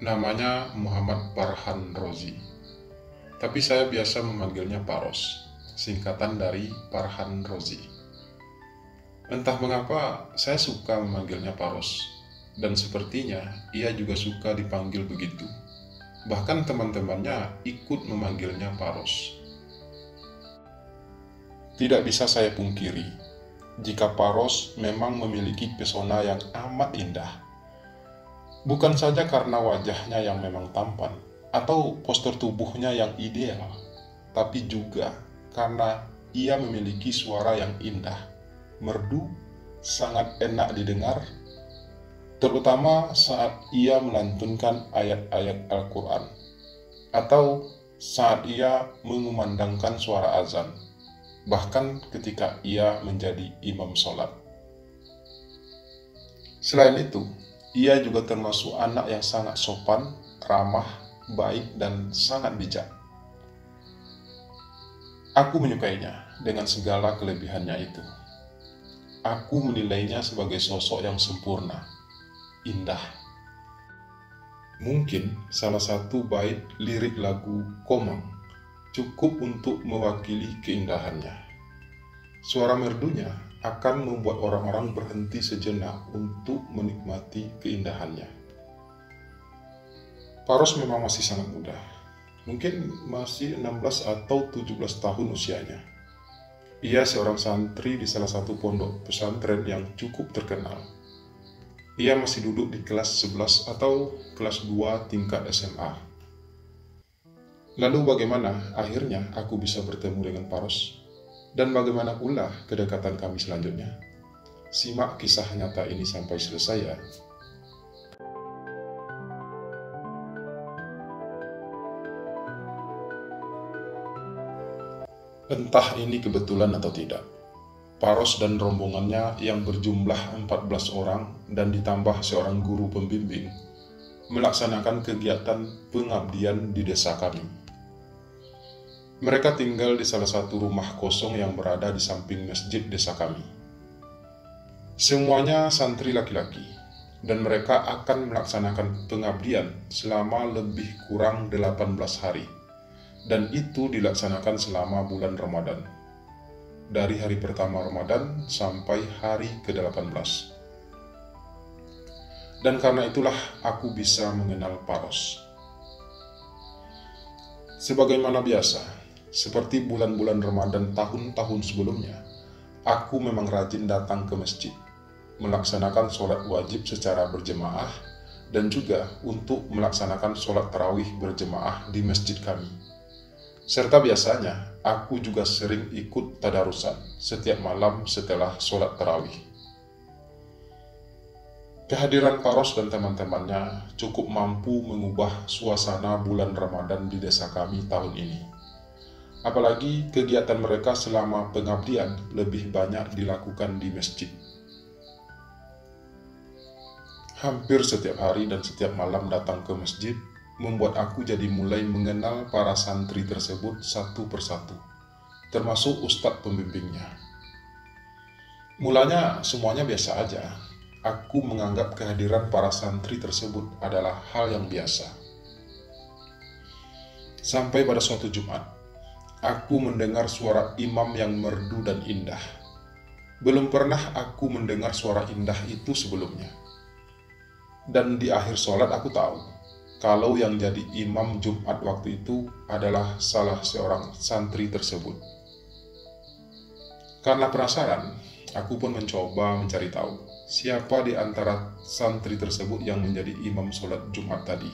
Namanya Muhammad Farhan Rozi, tapi saya biasa memanggilnya Paros, singkatan dari Farhan Rozi. Entah mengapa saya suka memanggilnya Paros, dan sepertinya ia juga suka dipanggil begitu. Bahkan teman-temannya ikut memanggilnya Paros. Tidak bisa saya pungkiri, jika Paros memang memiliki pesona yang amat indah. Bukan saja karena wajahnya yang memang tampan, atau postur tubuhnya yang ideal, tapi juga karena ia memiliki suara yang indah, merdu, sangat enak didengar, terutama saat ia melantunkan ayat-ayat Al-Quran, atau saat ia mengumandangkan suara azan, bahkan ketika ia menjadi imam sholat. Selain itu, ia juga termasuk anak yang sangat sopan, ramah, baik, dan sangat bijak. Aku menyukainya dengan segala kelebihannya itu. Aku menilainya sebagai sosok yang sempurna, indah. Mungkin salah satu bait lirik lagu Komang cukup untuk mewakili keindahannya. Suara merdunya akan membuat orang-orang berhenti sejenak untuk menikmati keindahannya. Paros memang masih sangat muda, mungkin masih 16 atau 17 tahun usianya. Ia seorang santri di salah satu pondok pesantren yang cukup terkenal. Ia masih duduk di kelas 11 atau kelas 2 tingkat SMA. Lalu bagaimana akhirnya aku bisa bertemu dengan Paros? Dan bagaimana pula kedekatan kami selanjutnya? Simak kisah nyata ini sampai selesai ya. Entah ini kebetulan atau tidak, Paros dan rombongannya yang berjumlah 14 orang dan ditambah seorang guru pembimbing melaksanakan kegiatan pengabdian di desa kami. Mereka tinggal di salah satu rumah kosong yang berada di samping masjid desa kami. Semuanya santri laki-laki, dan mereka akan melaksanakan pengabdian selama lebih kurang 18 hari, dan itu dilaksanakan selama bulan Ramadan, dari hari pertama Ramadan sampai hari ke-18. Dan karena itulah aku bisa mengenal Paros. Sebagaimana biasa, seperti bulan-bulan Ramadan tahun-tahun sebelumnya, aku memang rajin datang ke masjid, melaksanakan sholat wajib secara berjemaah, dan juga untuk melaksanakan sholat tarawih berjemaah di masjid kami. Serta biasanya, aku juga sering ikut tadarusan setiap malam setelah sholat tarawih. Kehadiran Paros dan teman-temannya cukup mampu mengubah suasana bulan Ramadan di desa kami tahun ini. Apalagi kegiatan mereka selama pengabdian lebih banyak dilakukan di masjid. Hampir setiap hari dan setiap malam datang ke masjid membuat aku jadi mulai mengenal para santri tersebut satu persatu, termasuk ustadz pembimbingnya. Mulanya semuanya biasa aja. Aku menganggap kehadiran para santri tersebut adalah hal yang biasa. Sampai pada suatu Jumat, aku mendengar suara imam yang merdu dan indah. Belum pernah aku mendengar suara indah itu sebelumnya. Dan di akhir sholat aku tahu, kalau yang jadi imam Jumat waktu itu adalah salah seorang santri tersebut. Karena penasaran, aku pun mencoba mencari tahu siapa di antara santri tersebut yang menjadi imam sholat Jumat tadi.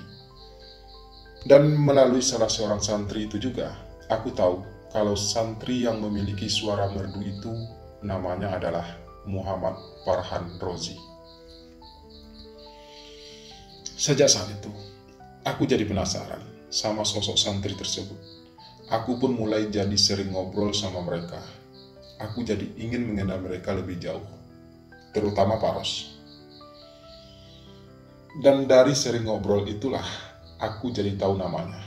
Dan melalui salah seorang santri itu juga, aku tahu kalau santri yang memiliki suara merdu itu namanya adalah Muhammad Farhan Rozi. Sejak saat itu, aku jadi penasaran sama sosok santri tersebut. Aku pun mulai jadi sering ngobrol sama mereka. Aku jadi ingin mengenal mereka lebih jauh, terutama Paros. Dan dari sering ngobrol itulah aku jadi tahu namanya,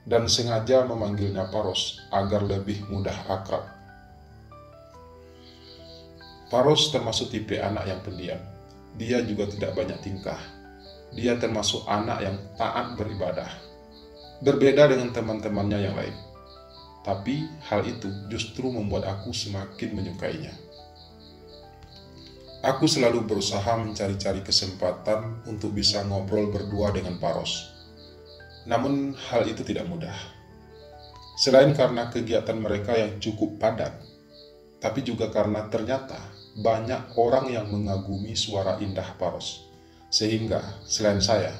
dan sengaja memanggilnya Paros agar lebih mudah akrab. Paros termasuk tipe anak yang pendiam. Dia juga tidak banyak tingkah. dia termasuk anak yang taat beribadah. Berbeda dengan teman-temannya yang lain. Tapi hal itu justru membuat aku semakin menyukainya. Aku selalu berusaha mencari-cari kesempatan untuk bisa ngobrol berdua dengan Paros. Namun hal itu tidak mudah. Selain karena kegiatan mereka yang cukup padat, tapi juga karena ternyata banyak orang yang mengagumi suara indah Paros. Sehingga selain saya,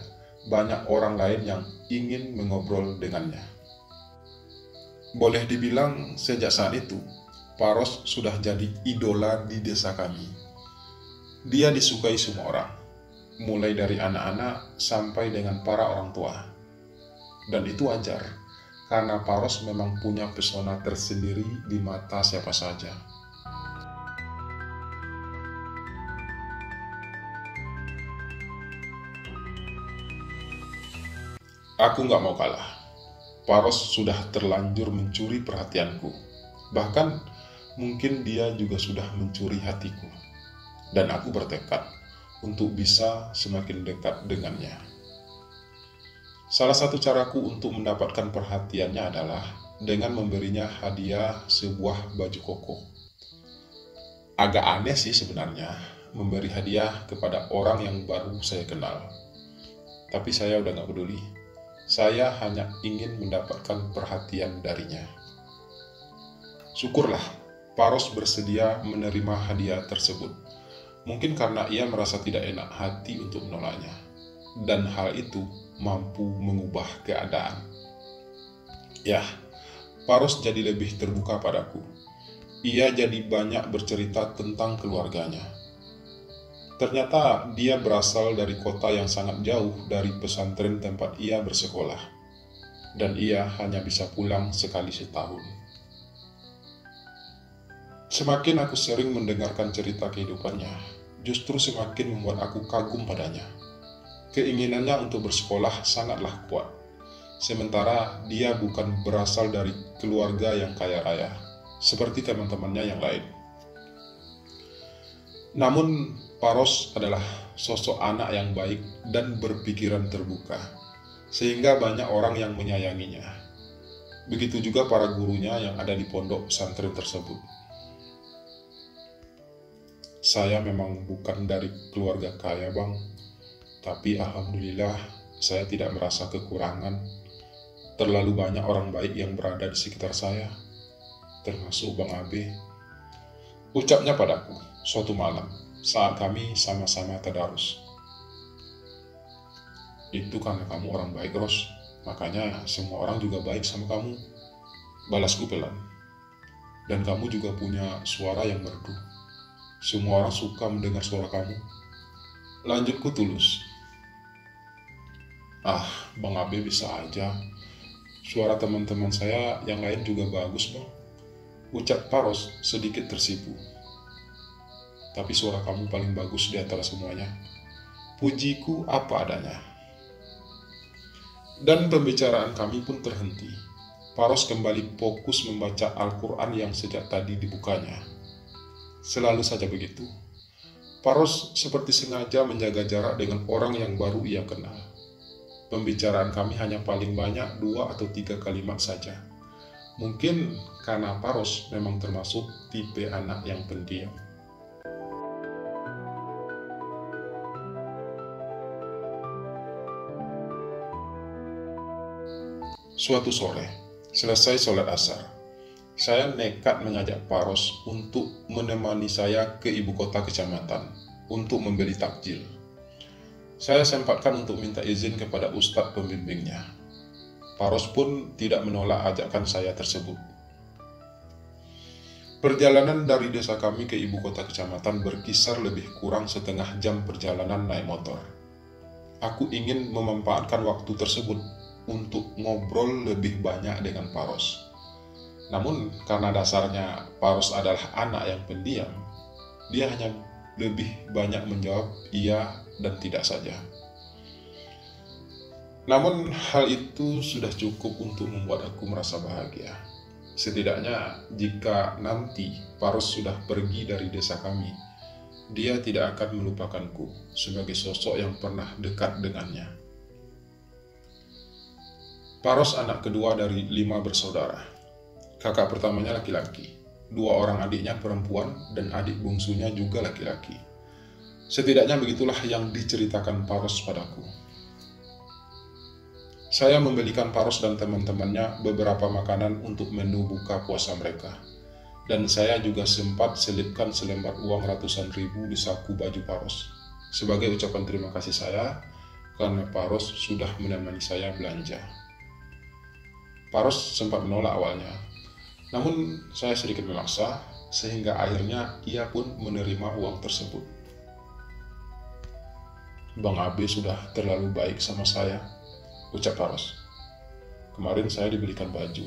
banyak orang lain yang ingin mengobrol dengannya. Boleh dibilang sejak saat itu, Paros sudah jadi idola di desa kami. Dia disukai semua orang, mulai dari anak-anak sampai dengan para orang tua. Dan itu wajar, karena Paros memang punya pesona tersendiri di mata siapa saja. Aku nggak mau kalah. Paros sudah terlanjur mencuri perhatianku. Bahkan mungkin dia juga sudah mencuri hatiku. Dan aku bertekad untuk bisa semakin dekat dengannya. Salah satu caraku untuk mendapatkan perhatiannya adalah dengan memberinya hadiah sebuah baju koko. Agak aneh sih sebenarnya memberi hadiah kepada orang yang baru saya kenal. Tapi saya udah gak peduli. Saya hanya ingin mendapatkan perhatian darinya. Syukurlah, Paros bersedia menerima hadiah tersebut. Mungkin karena ia merasa tidak enak hati untuk menolaknya. Dan hal itu mampu mengubah keadaan. Ya, Paros jadi lebih terbuka padaku. Ia jadi banyak bercerita tentang keluarganya. Ternyata dia berasal dari kota yang sangat jauh dari pesantren tempat ia bersekolah. Dan ia hanya bisa pulang sekali setahun. Semakin aku sering mendengarkan cerita kehidupannya, justru semakin membuat aku kagum padanya. Keinginannya untuk bersekolah sangatlah kuat. Sementara dia bukan berasal dari keluarga yang kaya raya, seperti teman-temannya yang lain. Namun, Paros adalah sosok anak yang baik dan berpikiran terbuka, sehingga banyak orang yang menyayanginya. Begitu juga para gurunya yang ada di pondok pesantren tersebut. Saya memang bukan dari keluarga kaya, Bang. Tapi alhamdulillah saya tidak merasa kekurangan. Terlalu banyak orang baik yang berada di sekitar saya, termasuk Bang Abe. Ucapnya padaku suatu malam saat kami sama-sama tadarus. Itu karena kamu orang baik, Ros. Makanya semua orang juga baik sama kamu. Balasku pelan. Dan kamu juga punya suara yang merdu. Semua orang suka mendengar suara kamu. Lanjutku tulus. Bang Abe bisa aja. Suara teman-teman saya yang lain juga bagus, Bang. Ucap Paros sedikit tersipu. Tapi suara kamu paling bagus di antara semuanya. Pujiku apa adanya. Dan pembicaraan kami pun terhenti. Paros kembali fokus membaca Al-Quran yang sejak tadi dibukanya. Selalu saja begitu. Paros seperti sengaja menjaga jarak dengan orang yang baru ia kenal. Pembicaraan kami hanya paling banyak 2 atau 3 kalimat saja. Mungkin karena Paros memang termasuk tipe anak yang pendiam. Suatu sore, selesai sholat asar, saya nekat mengajak Paros untuk menemani saya ke ibu kota kecamatan untuk membeli takjil. Saya sempatkan untuk minta izin kepada ustadz pembimbingnya. Paros pun tidak menolak ajakan saya tersebut. Perjalanan dari desa kami ke ibu kota kecamatan berkisar lebih kurang setengah jam perjalanan naik motor. Aku ingin memanfaatkan waktu tersebut untuk ngobrol lebih banyak dengan Paros. Namun karena dasarnya Paros adalah anak yang pendiam, dia hanya lebih banyak menjawab iya dan tidak saja. Namun hal itu sudah cukup untuk membuat aku merasa bahagia. Setidaknya jika nanti Paros sudah pergi dari desa kami, dia tidak akan melupakanku sebagai sosok yang pernah dekat dengannya. Paros anak kedua dari 5 bersaudara. Kakak pertamanya laki-laki, 2 orang adiknya perempuan, dan adik bungsunya juga laki-laki. Setidaknya begitulah yang diceritakan Paros padaku. Saya membelikan Paros dan teman-temannya beberapa makanan untuk menu buka puasa mereka. Dan saya juga sempat selipkan selembar uang ratusan ribu di saku baju Paros sebagai ucapan terima kasih saya karena Paros sudah menemani saya belanja. Paros sempat menolak awalnya, namun saya sedikit memaksa sehingga akhirnya ia pun menerima uang tersebut. "Bang Abe sudah terlalu baik sama saya," ucap Paros. "Kemarin saya dibelikan baju,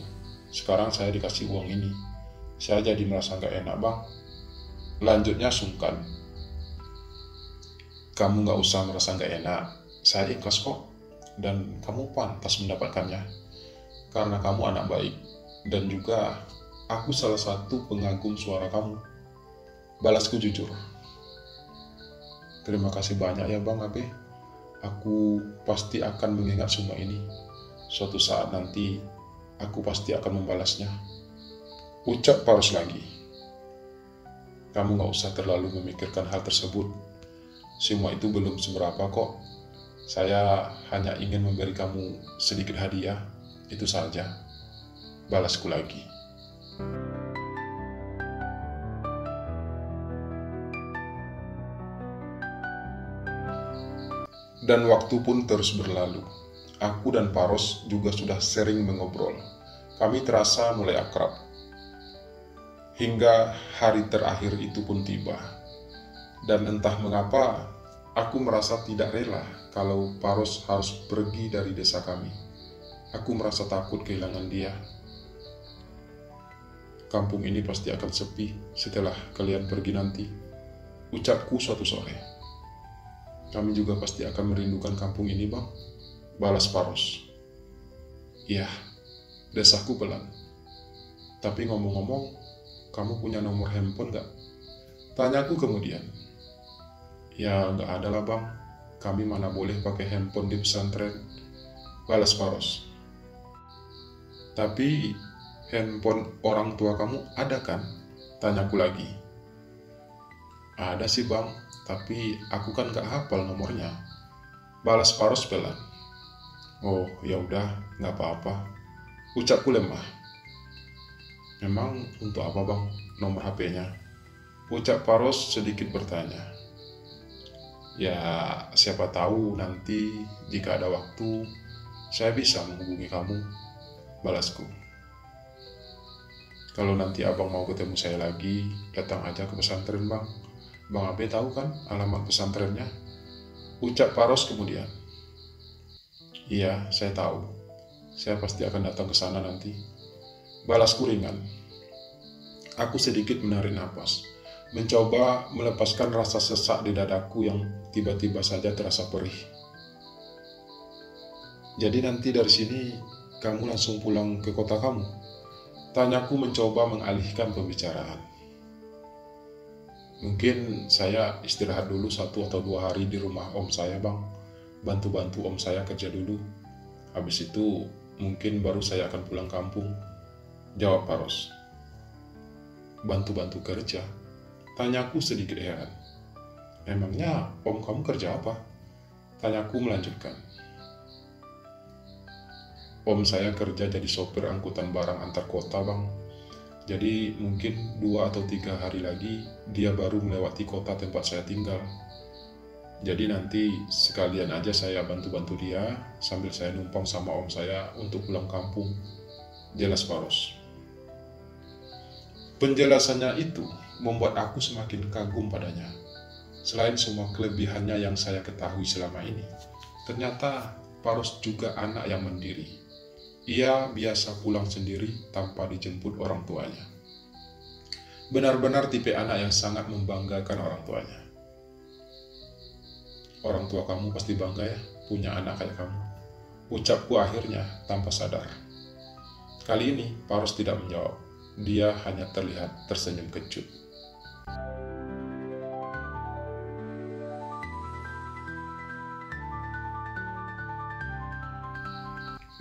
sekarang saya dikasih uang ini. Saya jadi merasa gak enak, Bang." Lanjutnya sungkan. "Kamu gak usah merasa gak enak, saya ikhlas kok, dan kamu pantas mendapatkannya. Karena kamu anak baik, dan juga aku salah satu pengagum suara kamu," balasku jujur. "Terima kasih banyak ya Bang Abe. Aku pasti akan mengingat semua ini. Suatu saat nanti, aku pasti akan membalasnya," ucap Paros lagi. "Kamu gak usah terlalu memikirkan hal tersebut. Semua itu belum seberapa kok. Saya hanya ingin memberi kamu sedikit hadiah, itu saja," balasku lagi. Dan waktu pun terus berlalu. Aku dan Paros juga sudah sering mengobrol. Kami terasa mulai akrab. Hingga hari terakhir itu pun tiba. Dan entah mengapa, aku merasa tidak rela kalau Paros harus pergi dari desa kami. Aku merasa takut kehilangan dia. "Kampung ini pasti akan sepi setelah kalian pergi nanti," ucapku suatu sore. "Kami juga pasti akan merindukan kampung ini, Bang," balas Paros. "Iya," desahku pelan. "Tapi ngomong-ngomong, kamu punya nomor handphone gak?" tanyaku kemudian. "Ya gak ada lah Bang, kami mana boleh pakai handphone di pesantren," balas Paros. "Tapi handphone orang tua kamu ada kan?" tanyaku lagi. "Ada sih Bang, tapi aku kan gak hafal nomornya," balas Paros pelan. "Oh ya udah, gak apa-apa," ucapku lemah. "Memang untuk apa Bang nomor HP-nya?" ucap Paros sedikit bertanya. "Ya siapa tahu nanti jika ada waktu saya bisa menghubungi kamu," balasku. "Kalau nanti abang mau ketemu saya lagi, datang aja ke pesantren Bang. Bang Abe tahu kan alamat pesantrennya?" ucap Paros kemudian. "Iya, saya tahu. Saya pasti akan datang ke sana nanti," balasku ringan. Aku sedikit menarik napas, mencoba melepaskan rasa sesak di dadaku yang tiba-tiba saja terasa perih. "Jadi nanti dari sini kamu langsung pulang ke kota kamu?" tanyaku mencoba mengalihkan pembicaraan. "Mungkin saya istirahat dulu 1 atau 2 hari di rumah om saya Bang. Bantu-bantu om saya kerja dulu. Habis itu mungkin baru saya akan pulang kampung," jawab Paros. "Bantu-bantu kerja?" tanyaku sedikit heran. "Emangnya om kamu kerja apa?" tanyaku melanjutkan. "Om saya kerja jadi sopir angkutan barang antar kota Bang. Jadi mungkin 2 atau 3 hari lagi dia baru melewati kota tempat saya tinggal. Jadi nanti sekalian aja saya bantu-bantu dia sambil saya numpang sama om saya untuk pulang kampung," jelas Paros. Penjelasannya itu membuat aku semakin kagum padanya. Selain semua kelebihannya yang saya ketahui selama ini, ternyata Paros juga anak yang mandiri. Ia biasa pulang sendiri tanpa dijemput orang tuanya. Benar-benar tipe anak yang sangat membanggakan orang tuanya. "Orang tua kamu pasti bangga ya punya anak kayak kamu," ucapku akhirnya tanpa sadar. Kali ini Paros tidak menjawab. Dia hanya terlihat tersenyum kecut.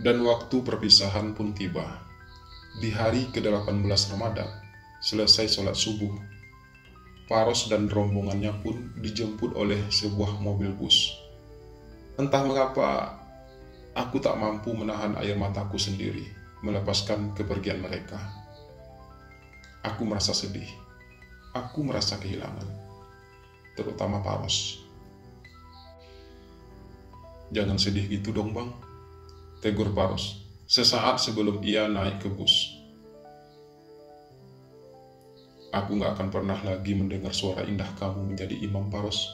Dan waktu perpisahan pun tiba. Di hari ke-18 Ramadan, selesai sholat subuh, Paros dan rombongannya pun dijemput oleh sebuah mobil bus. Entah mengapa, aku tak mampu menahan air mataku sendiri melepaskan kepergian mereka. Aku merasa sedih. Aku merasa kehilangan, terutama Paros. "Jangan sedih gitu dong, Bang," tegur Paros sesaat sebelum ia naik ke bus. "Aku gak akan pernah lagi mendengar suara indah kamu menjadi imam, Paros.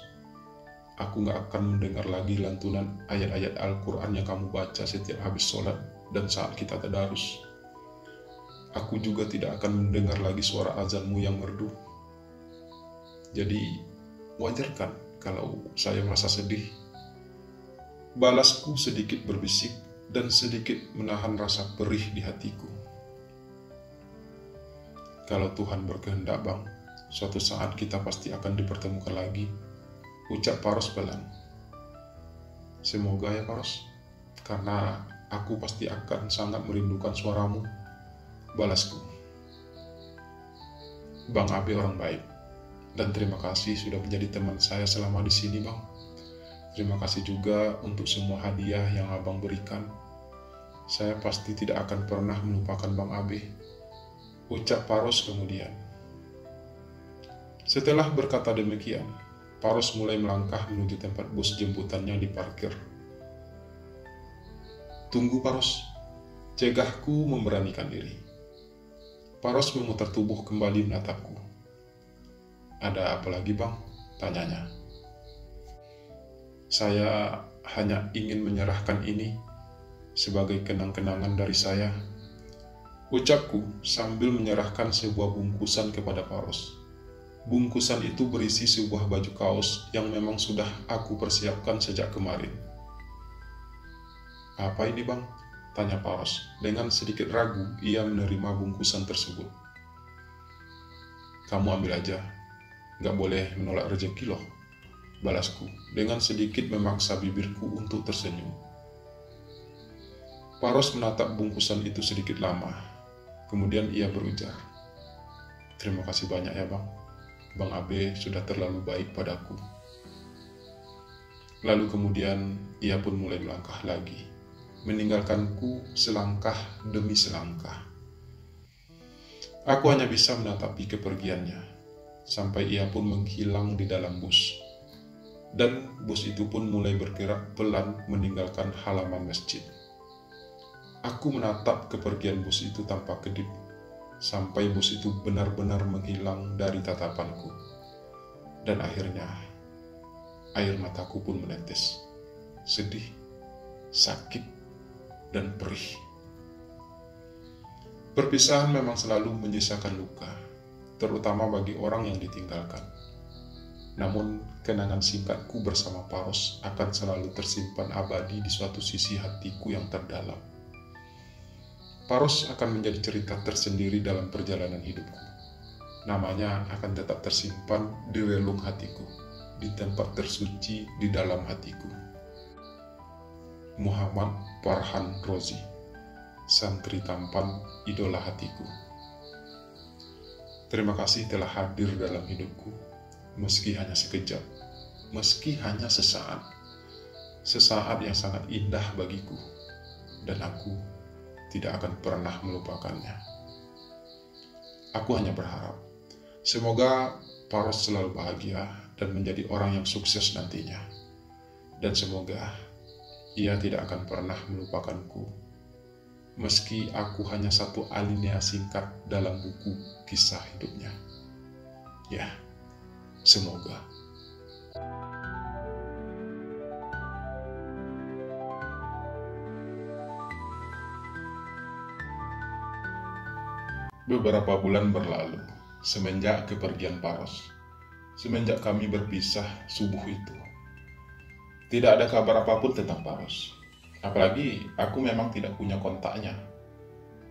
Aku gak akan mendengar lagi lantunan ayat-ayat Al-Quran yang kamu baca setiap habis sholat dan saat kita tadarus. Aku juga tidak akan mendengar lagi suara azanmu yang merdu. Jadi, wajar kan kalau saya merasa sedih?" Balasku sedikit berbisik dan sedikit menahan rasa perih di hatiku. "Kalau Tuhan berkehendak, Bang, suatu saat kita pasti akan dipertemukan lagi," ucap Paros pelan. "Semoga ya, Paros, karena aku pasti akan sangat merindukan suaramu," balasku. "Bang Abe orang baik, dan terima kasih sudah menjadi teman saya selama di sini, Bang. Terima kasih juga untuk semua hadiah yang Abang berikan. Saya pasti tidak akan pernah melupakan Bang Abe," ucap Paros kemudian. Setelah berkata demikian, Paros mulai melangkah menuju tempat bus jemputannya diparkir. "Tunggu, Paros," cegahku memberanikan diri. Paros memutar tubuh kembali menatapku. "Ada apa lagi, Bang?" tanyanya. "Saya hanya ingin menyerahkan ini sebagai kenang-kenangan dari saya," ucapku sambil menyerahkan sebuah bungkusan kepada Paros. Bungkusan itu berisi sebuah baju kaos yang memang sudah aku persiapkan sejak kemarin. "Apa ini, Bang?" tanya Paros. Dengan sedikit ragu, ia menerima bungkusan tersebut. "Kamu ambil aja, gak boleh menolak rezeki loh," balasku dengan sedikit memaksa bibirku untuk tersenyum. Paros menatap bungkusan itu sedikit lama. Kemudian ia berujar, "Terima kasih banyak ya, Bang. Bang Abe sudah terlalu baik padaku." Lalu kemudian ia pun mulai melangkah lagi, meninggalkanku selangkah demi selangkah. Aku hanya bisa menatapi kepergiannya, sampai ia pun menghilang di dalam bus. Dan bus itu pun mulai bergerak pelan meninggalkan halaman masjid. Aku menatap kepergian bus itu tanpa kedip, sampai bus itu benar-benar menghilang dari tatapanku. Dan akhirnya, air mataku pun menetes. Sedih, sakit, dan perih. Perpisahan memang selalu menyisakan luka, terutama bagi orang yang ditinggalkan. Namun, kenangan singkatku bersama Paros akan selalu tersimpan abadi di suatu sisi hatiku yang terdalam. Paros akan menjadi cerita tersendiri dalam perjalanan hidupku. Namanya akan tetap tersimpan di relung hatiku, di tempat tersuci di dalam hatiku. Muhammad Farhan Rozi, santri tampan idola hatiku. Terima kasih telah hadir dalam hidupku, meski hanya sekejap, meski hanya sesaat. Sesaat yang sangat indah bagiku, dan aku tidak akan pernah melupakannya. Aku hanya berharap, semoga Paros selalu bahagia dan menjadi orang yang sukses nantinya. Dan semoga ia tidak akan pernah melupakanku, meski aku hanya satu alinea singkat dalam buku kisah hidupnya. Ya, semoga. Beberapa bulan berlalu semenjak kepergian Paros. Semenjak kami berpisah subuh itu, tidak ada kabar apapun tentang Paros. Apalagi aku memang tidak punya kontaknya.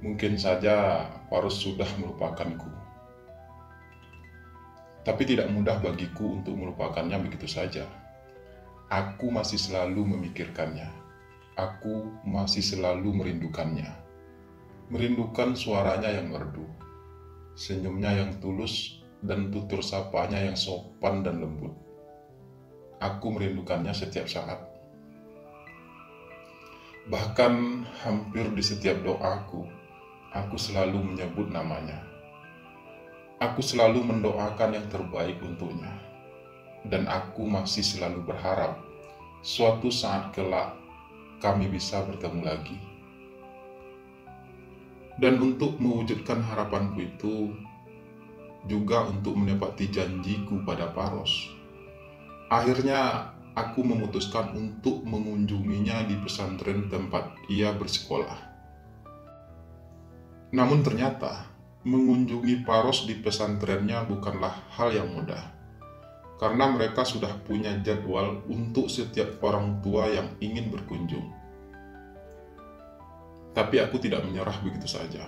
Mungkin saja Paros sudah melupakanku. Tapi tidak mudah bagiku untuk melupakannya begitu saja. Aku masih selalu memikirkannya. aku masih selalu merindukannya. Merindukan suaranya yang merdu, senyumnya yang tulus, dan tutur sapanya yang sopan dan lembut. Aku merindukannya setiap saat. Bahkan hampir di setiap doaku, aku selalu menyebut namanya. Aku selalu mendoakan yang terbaik untuknya. Dan aku masih selalu berharap suatu saat kelak kami bisa bertemu lagi. Dan untuk mewujudkan harapanku itu, juga untuk menepati janjiku pada Paros, akhirnya aku memutuskan untuk mengunjunginya di pesantren tempat ia bersekolah. Namun ternyata, mengunjungi Paros di pesantrennya bukanlah hal yang mudah, karena mereka sudah punya jadwal untuk setiap orang tua yang ingin berkunjung. Tapi aku tidak menyerah begitu saja.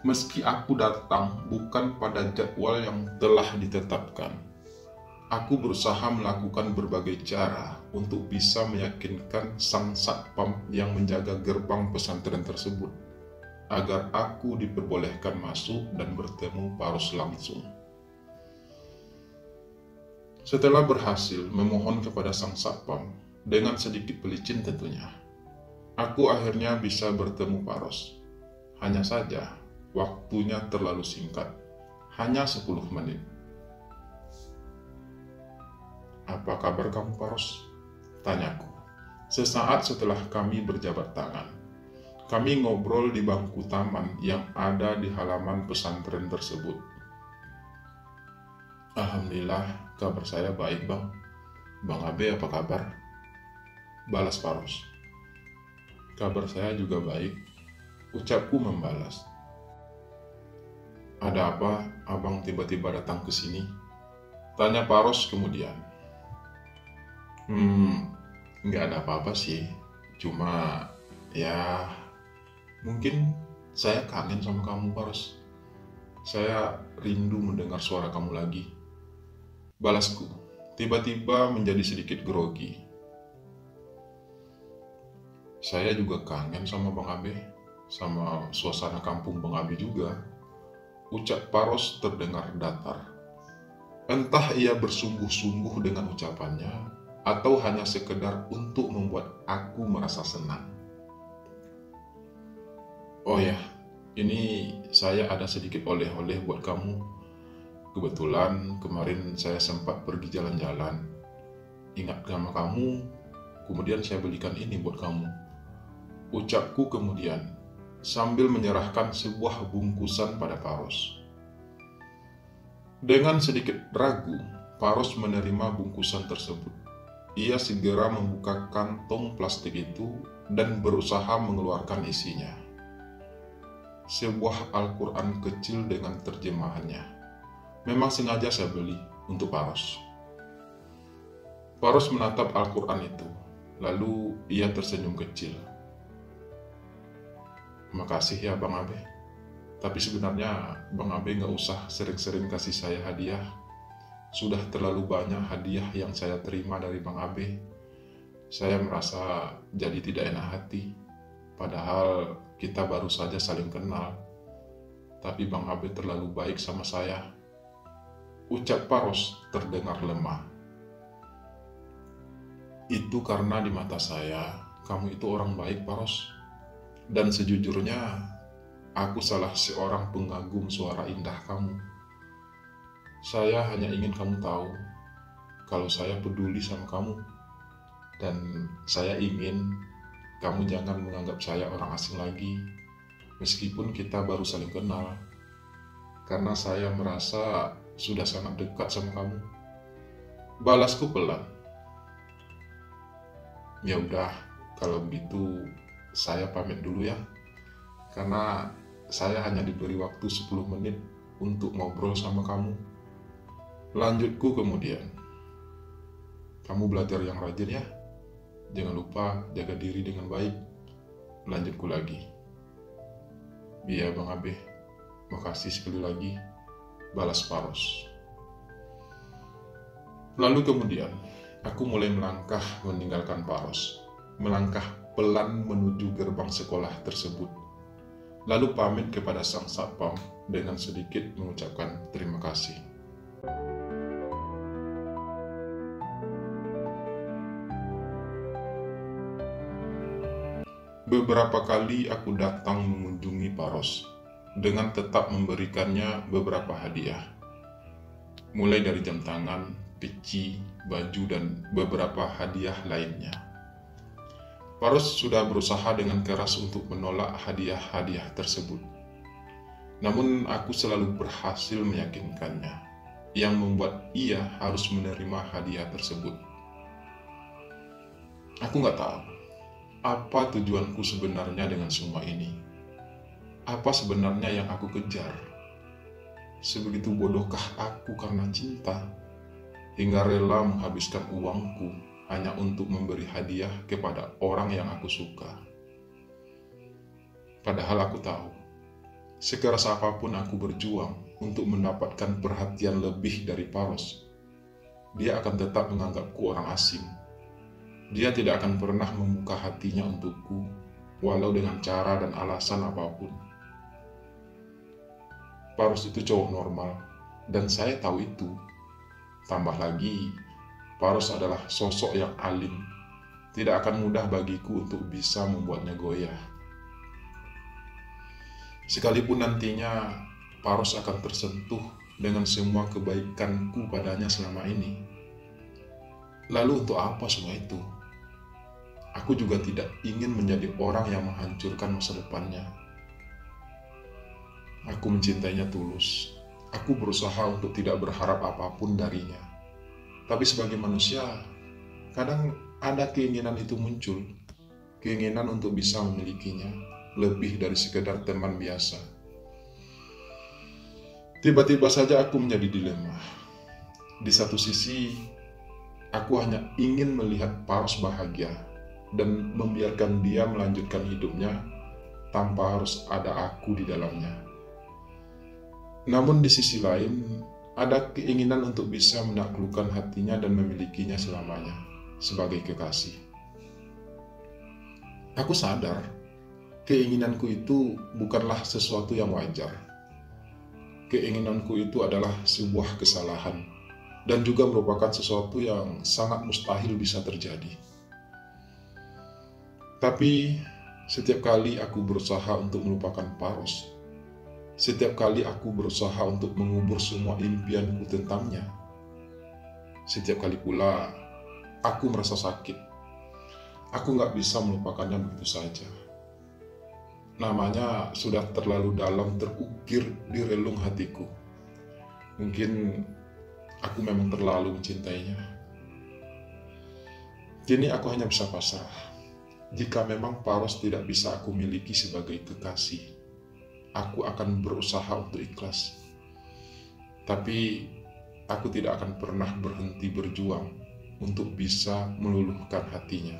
Meski aku datang bukan pada jadwal yang telah ditetapkan, aku berusaha melakukan berbagai cara untuk bisa meyakinkan sang satpam yang menjaga gerbang pesantren tersebut agar aku diperbolehkan masuk dan bertemu Paros langsung. Setelah berhasil memohon kepada sang satpam dengan sedikit pelicin tentunya, aku akhirnya bisa bertemu Paros. Hanya saja waktunya terlalu singkat, hanya 10 menit. "Apa kabar kamu, Paros?" tanyaku. Sesaat setelah kami berjabat tangan, kami ngobrol di bangku taman yang ada di halaman pesantren tersebut. "Alhamdulillah, kabar saya baik, Bang. Bang Abe apa kabar?" balas Paros. "Kabar saya juga baik," ucapku membalas. "Ada apa abang tiba-tiba datang ke sini?" tanya Paros kemudian. Nggak ada apa-apa sih. Cuma, ya, mungkin saya kangen sama kamu, Paros. Saya rindu mendengar suara kamu lagi," balasku, tiba-tiba menjadi sedikit grogi. "Saya juga kangen sama Bang Abe, sama suasana kampung Bang Abe juga," ucap Paros terdengar datar. Entah ia bersungguh-sungguh dengan ucapannya, atau hanya sekedar untuk membuat aku merasa senang. "Oh ya, ini saya ada sedikit oleh-oleh buat kamu. Kebetulan kemarin saya sempat pergi jalan-jalan. Ingat sama kamu, kemudian saya belikan ini buat kamu," ucapku kemudian, sambil menyerahkan sebuah bungkusan pada Paros. Dengan sedikit ragu, Paros menerima bungkusan tersebut. Ia segera membuka kantong plastik itu dan berusaha mengeluarkan isinya. Sebuah Al-Quran kecil dengan terjemahannya. Memang sengaja saya beli untuk Paros. Paros menatap Al-Quran itu, lalu ia tersenyum kecil. "Makasih ya Bang Abe. Tapi sebenarnya Bang Abe nggak usah sering-sering kasih saya hadiah. Sudah terlalu banyak hadiah yang saya terima dari Bang Abe. Saya merasa jadi tidak enak hati. Padahal kita baru saja saling kenal. Tapi Bang Abe terlalu baik sama saya," ucap Paros terdengar lemah. "Itu karena di mata saya, kamu itu orang baik, Paros. Dan sejujurnya, aku salah seorang pengagum suara indah kamu. Saya hanya ingin kamu tahu kalau saya peduli sama kamu. Dan saya ingin kamu jangan menganggap saya orang asing lagi, meskipun kita baru saling kenal. Karena saya merasa sudah sangat dekat sama kamu," balasku pelan. "Ya udah, kalau begitu saya pamit dulu ya, karena saya hanya diberi waktu 10 menit untuk ngobrol sama kamu," lanjutku kemudian. "Kamu belajar yang rajin ya, jangan lupa jaga diri dengan baik," lanjutku lagi. "Iya Bang Abe, makasih sekali lagi," balas Paros. Lalu kemudian aku mulai melangkah meninggalkan Paros, melangkah pelan menuju gerbang sekolah tersebut, lalu pamit kepada sang satpam dengan sedikit mengucapkan terima kasih. Beberapa kali aku datang mengunjungi Paros dengan tetap memberikannya beberapa hadiah, mulai dari jam tangan, peci, baju, dan beberapa hadiah lainnya. Paros sudah berusaha dengan keras untuk menolak hadiah-hadiah tersebut. Namun aku selalu berhasil meyakinkannya, yang membuat ia harus menerima hadiah tersebut. Aku nggak tahu apa tujuanku sebenarnya dengan semua ini. Apa sebenarnya yang aku kejar? Sebegitu bodohkah aku karena cinta, hingga rela menghabiskan uangku hanya untuk memberi hadiah kepada orang yang aku suka? Padahal aku tahu, sekeras apapun aku berjuang untuk mendapatkan perhatian lebih dari Paros, dia akan tetap menganggapku orang asing. Dia tidak akan pernah membuka hatinya untukku, walau dengan cara dan alasan apapun. Paros itu cowok normal, dan saya tahu itu. Tambah lagi, Paros adalah sosok yang alim. Tidak akan mudah bagiku untuk bisa membuatnya goyah. Sekalipun nantinya Paros akan tersentuh dengan semua kebaikanku padanya selama ini. Lalu untuk apa semua itu? Aku juga tidak ingin menjadi orang yang menghancurkan masa depannya. Aku mencintainya tulus. Aku berusaha untuk tidak berharap apapun darinya. Tapi sebagai manusia, kadang ada keinginan itu muncul. Keinginan untuk bisa memilikinya, lebih dari sekedar teman biasa. Tiba-tiba saja aku menjadi dilema. Di satu sisi, aku hanya ingin melihat Paros bahagia dan membiarkan dia melanjutkan hidupnya tanpa harus ada aku di dalamnya. Namun di sisi lain, ada keinginan untuk bisa menaklukkan hatinya dan memilikinya selamanya sebagai kekasih. Aku sadar, keinginanku itu bukanlah sesuatu yang wajar. Keinginanku itu adalah sebuah kesalahan dan juga merupakan sesuatu yang sangat mustahil bisa terjadi. Tapi setiap kali aku berusaha untuk melupakan Paros, setiap kali aku berusaha untuk mengubur semua impianku tentangnya, setiap kali pula aku merasa sakit. Aku nggak bisa melupakannya begitu saja. Namanya sudah terlalu dalam terukir di relung hatiku. Mungkin aku memang terlalu mencintainya. Kini aku hanya bisa pasrah. Jika memang Paros tidak bisa aku miliki sebagai kekasih, aku akan berusaha untuk ikhlas. Tapi aku tidak akan pernah berhenti berjuang untuk bisa meluluhkan hatinya.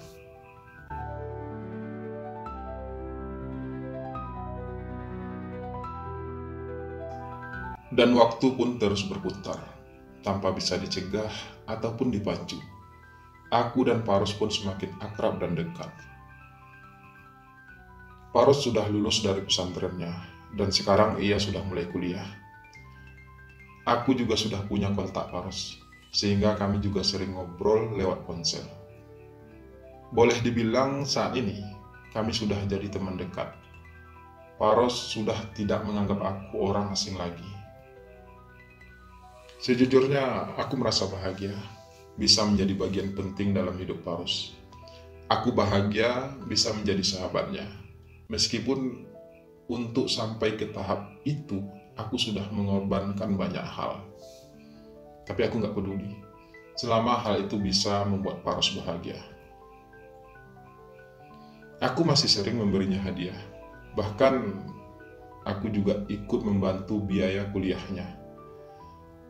Dan waktu pun terus berputar, tanpa bisa dicegah ataupun dipacu. Aku dan Paros pun semakin akrab dan dekat. Paros sudah lulus dari pesantrennya, dan sekarang ia sudah mulai kuliah. Aku juga sudah punya kontak Paros, sehingga kami juga sering ngobrol lewat ponsel. Boleh dibilang saat ini, kami sudah jadi teman dekat. Paros sudah tidak menganggap aku orang asing lagi. Sejujurnya, aku merasa bahagia bisa menjadi bagian penting dalam hidup Paros. Aku bahagia bisa menjadi sahabatnya. Meskipun untuk sampai ke tahap itu, aku sudah mengorbankan banyak hal. Tapi aku gak peduli, selama hal itu bisa membuat Paros bahagia. Aku masih sering memberinya hadiah. Bahkan, aku juga ikut membantu biaya kuliahnya.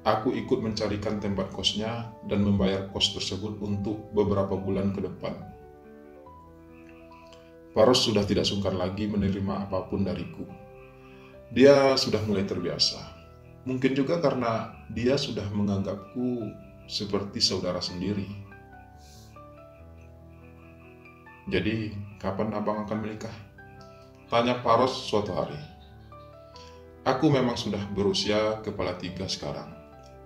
Aku ikut mencarikan tempat kosnya dan membayar kos tersebut untuk beberapa bulan ke depan. Paros sudah tidak sungkan lagi menerima apapun dariku. Dia sudah mulai terbiasa. Mungkin juga karena dia sudah menganggapku seperti saudara sendiri. Jadi, kapan abang akan menikah? Tanya Paros suatu hari. Aku memang sudah berusia kepala 3 sekarang,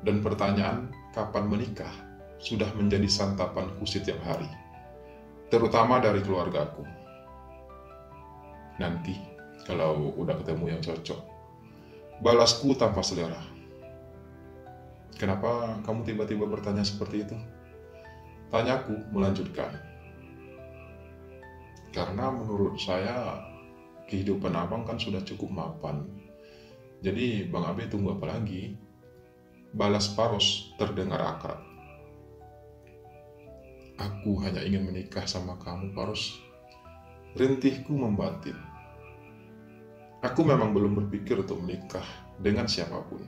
dan pertanyaan kapan menikah sudah menjadi santapanku setiap hari, terutama dari keluargaku. Nanti, kalau udah ketemu yang cocok, balasku tanpa selera. Kenapa kamu tiba-tiba bertanya seperti itu? Tanyaku melanjutkan. Karena menurut saya, kehidupan abang kan sudah cukup mapan. Jadi Bang Abe tunggu apa lagi? Balas Paros terdengar akrab. Aku hanya ingin menikah sama kamu, Paros. Rintihku membatin. Aku memang belum berpikir untuk menikah dengan siapapun.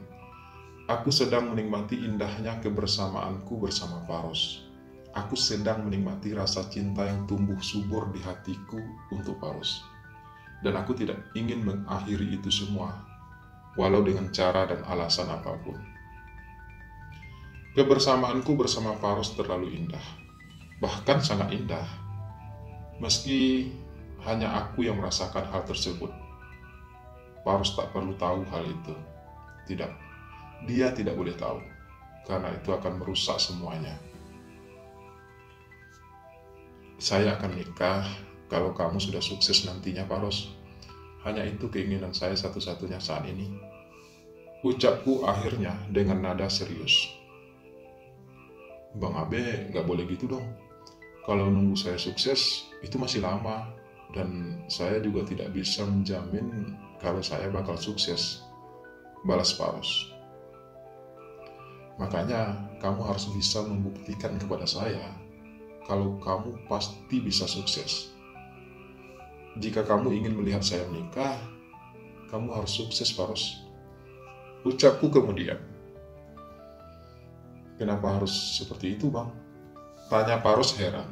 Aku sedang menikmati indahnya kebersamaanku bersama Paros. Aku sedang menikmati rasa cinta yang tumbuh subur di hatiku untuk Paros. Dan aku tidak ingin mengakhiri itu semua, walau dengan cara dan alasan apapun. Kebersamaanku bersama Paros terlalu indah, bahkan sangat indah. Meski hanya aku yang merasakan hal tersebut. Paros tak perlu tahu hal itu. Tidak. Dia tidak boleh tahu, karena itu akan merusak semuanya. Saya akan nikah kalau kamu sudah sukses nantinya, Paros. Hanya itu keinginan saya satu-satunya saat ini. Ucapku akhirnya dengan nada serius. Bang Abe gak boleh gitu dong. Kalau nunggu saya sukses, itu masih lama. Dan saya juga tidak bisa menjamin kalau saya bakal sukses. Balas Paros. Makanya kamu harus bisa membuktikan kepada saya kalau kamu pasti bisa sukses. Jika kamu ingin melihat saya menikah, kamu harus sukses, Paros. Ucapku kemudian. Kenapa harus seperti itu, Bang? Tanya Paros heran.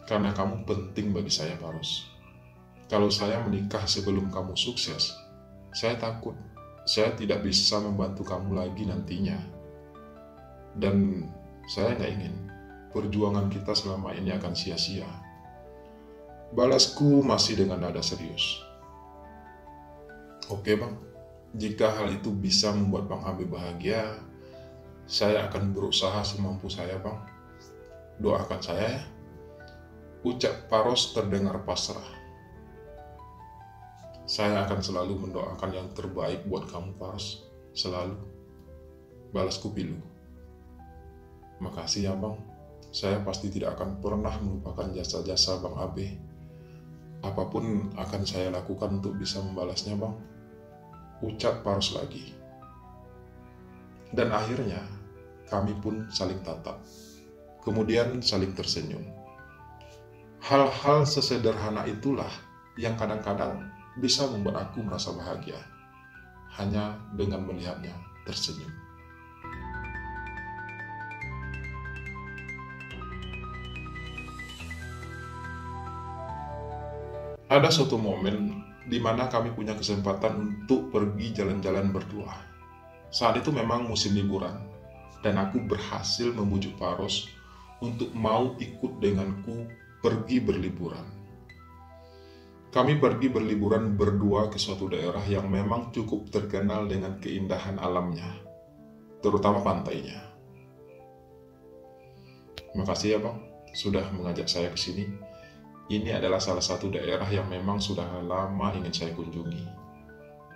Karena kamu penting bagi saya, Paros. Kalau saya menikah sebelum kamu sukses, saya takut saya tidak bisa membantu kamu lagi nantinya. Dan saya nggak ingin perjuangan kita selama ini akan sia-sia. Balasku masih dengan nada serius. Oke Bang, jika hal itu bisa membuat Bang Abe bahagia, saya akan berusaha semampu saya Bang. Doakan saya ya. Ucap Paros terdengar pasrah. Saya akan selalu mendoakan yang terbaik buat kamu, Paros. Selalu. Balasku pilu. Makasih ya, Bang. Saya pasti tidak akan pernah melupakan jasa-jasa Bang Abe. Apapun akan saya lakukan untuk bisa membalasnya, Bang. Ucap Paros lagi. Dan akhirnya, kami pun saling tatap. Kemudian saling tersenyum. Hal-hal sesederhana itulah yang kadang-kadang bisa membuat aku merasa bahagia, hanya dengan melihatnya tersenyum. Ada suatu momen di mana kami punya kesempatan untuk pergi jalan-jalan berdua. Saat itu memang musim liburan, dan aku berhasil membujuk Paros untuk mau ikut denganku pergi berliburan. Kami pergi berliburan berdua ke suatu daerah yang memang cukup terkenal dengan keindahan alamnya, terutama pantainya. Makasih ya Bang, sudah mengajak saya ke sini. Ini adalah salah satu daerah yang memang sudah lama ingin saya kunjungi.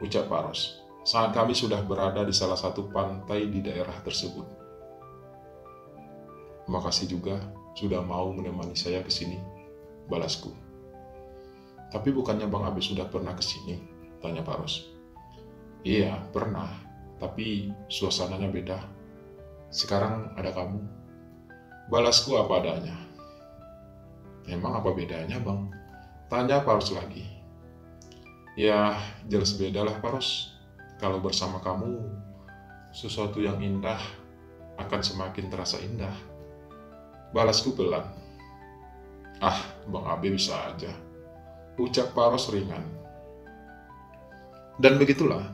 Ucap Paros, saat kami sudah berada di salah satu pantai di daerah tersebut. Makasih juga sudah mau menemani saya ke sini, balasku. Tapi bukannya Bang Abe sudah pernah ke sini? Tanya Paros. Iya, pernah. Tapi suasananya beda. Sekarang ada kamu. Balasku apa adanya. Emang apa bedanya, Bang? Tanya Paros lagi. Ya, jelas beda lah, Paros. Kalau bersama kamu, sesuatu yang indah akan semakin terasa indah. Balasku pelan. Ah, Bang Abe bisa aja. Ucap Paros ringan. Dan begitulah,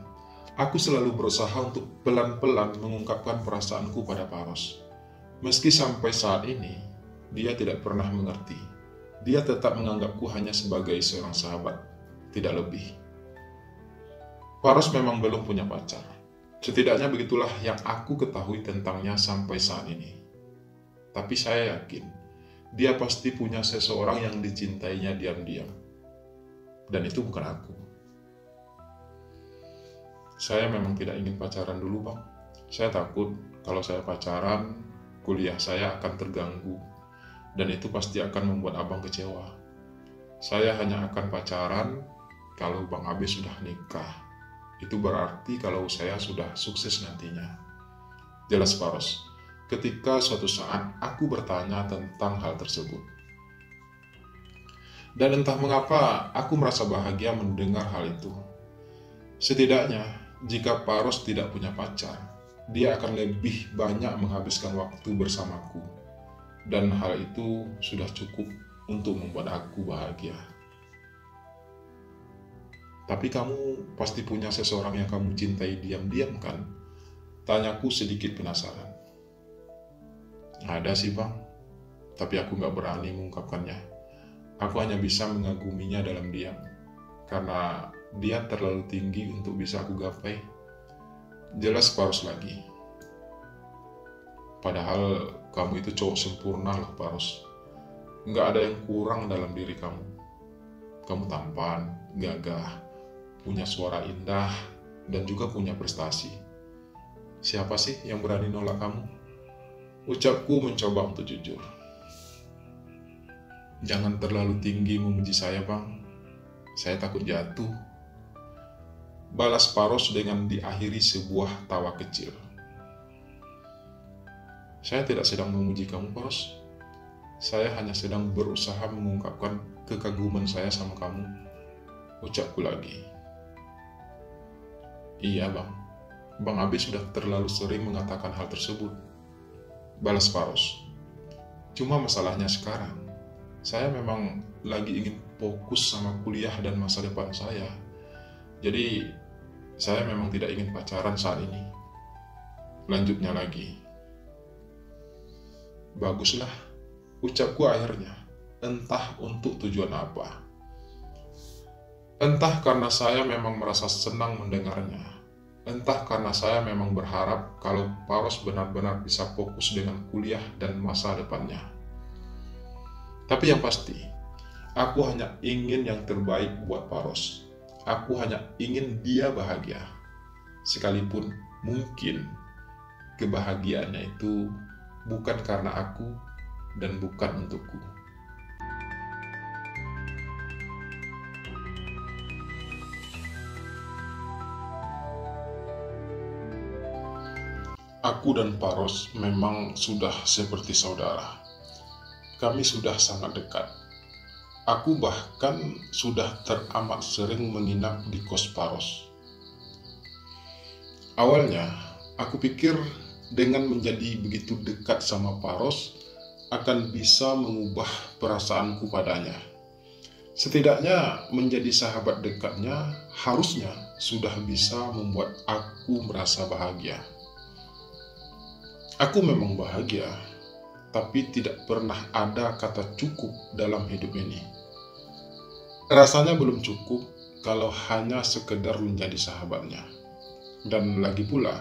aku selalu berusaha untuk pelan-pelan mengungkapkan perasaanku pada Paros. Meski sampai saat ini, dia tidak pernah mengerti. dia tetap menganggapku hanya sebagai seorang sahabat, tidak lebih. Paros memang belum punya pacar. Setidaknya begitulah yang aku ketahui tentangnya sampai saat ini. Tapi saya yakin, dia pasti punya seseorang yang dicintainya diam-diam. Dan itu bukan aku. Saya memang tidak ingin pacaran dulu, Bang. Saya takut kalau saya pacaran, kuliah saya akan terganggu. Dan itu pasti akan membuat abang kecewa. Saya hanya akan pacaran kalau Bang Abe sudah nikah. Itu berarti kalau saya sudah sukses nantinya. Jelas, Paros, ketika suatu saat aku bertanya tentang hal tersebut. Dan entah mengapa aku merasa bahagia mendengar hal itu. Setidaknya, jika Paros tidak punya pacar, dia akan lebih banyak menghabiskan waktu bersamaku. Dan hal itu sudah cukup untuk membuat aku bahagia. Tapi kamu pasti punya seseorang yang kamu cintai diam-diam kan? Tanyaku sedikit penasaran. Ada sih, Bang, tapi aku gak berani mengungkapkannya. Aku hanya bisa mengaguminya dalam diam, karena dia terlalu tinggi untuk bisa aku gapai. Jelas, Paros lagi. Padahal kamu itu cowok sempurna loh, Paros. Gak ada yang kurang dalam diri kamu. Kamu tampan, gagah, punya suara indah, dan juga punya prestasi. Siapa sih yang berani nolak kamu? Ucapku mencoba untuk jujur. Jangan terlalu tinggi memuji saya, Bang. Saya takut jatuh. Balas Paros dengan diakhiri sebuah tawa kecil. Saya tidak sedang memuji kamu, Paros. Saya hanya sedang berusaha mengungkapkan kekaguman saya sama kamu. Ucapku lagi. Iya, Bang. Bang Abe sudah terlalu sering mengatakan hal tersebut. Balas Paros. Cuma masalahnya sekarang, saya memang lagi ingin fokus sama kuliah dan masa depan saya. Jadi, saya memang tidak ingin pacaran saat ini. Lanjutnya lagi. Baguslah, ucapku akhirnya. Entah untuk tujuan apa. Entah karena saya memang merasa senang mendengarnya. Entah karena saya memang berharap kalau Paros benar-benar bisa fokus dengan kuliah dan masa depannya. Tapi yang pasti, aku hanya ingin yang terbaik buat Paros. Aku hanya ingin dia bahagia. Sekalipun mungkin kebahagiaannya itu bukan karena aku dan bukan untukku. Aku dan Paros memang sudah seperti saudara. Kami sudah sangat dekat. Aku bahkan sudah teramat sering menginap di kos Paros. Awalnya, aku pikir dengan menjadi begitu dekat sama Paros akan bisa mengubah perasaanku padanya. Setidaknya menjadi sahabat dekatnya harusnya sudah bisa membuat aku merasa bahagia. Aku memang bahagia, tapi tidak pernah ada kata cukup dalam hidup ini. Rasanya belum cukup kalau hanya sekedar menjadi sahabatnya. Dan lagi pula,